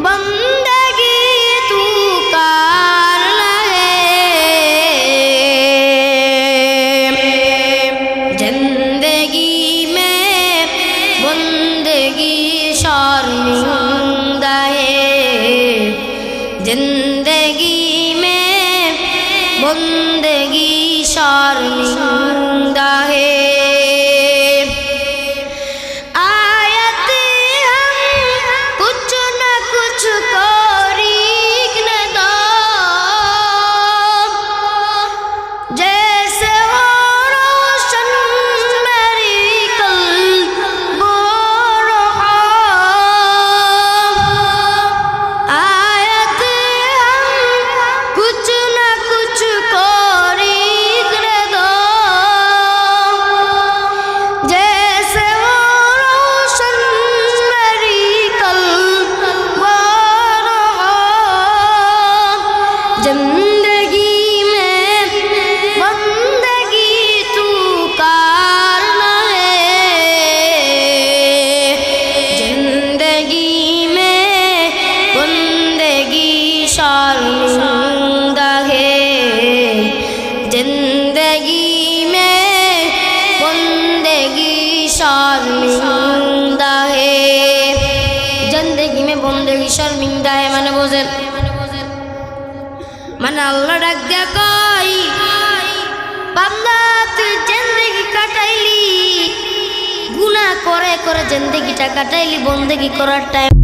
बंदगी तू कार जिंदगी में बंदगी शर्मिंदा है जिंदगी में बंदगी शर्मिंदा है जिंदगी में बंदगी तू कारना है जिंदगी में बंदगी शर्मिंदा है जिंदगी में बंदगी शर्मिंदा है जिंदगी में बंदगी शर्मिंदा है माने बोझें मन अल्लाह डाक दिया कोई बांदा तू जिंदगी काटाइली गुनाह करे करे जिंदगी टा काटाइली बंदगी करार टाइम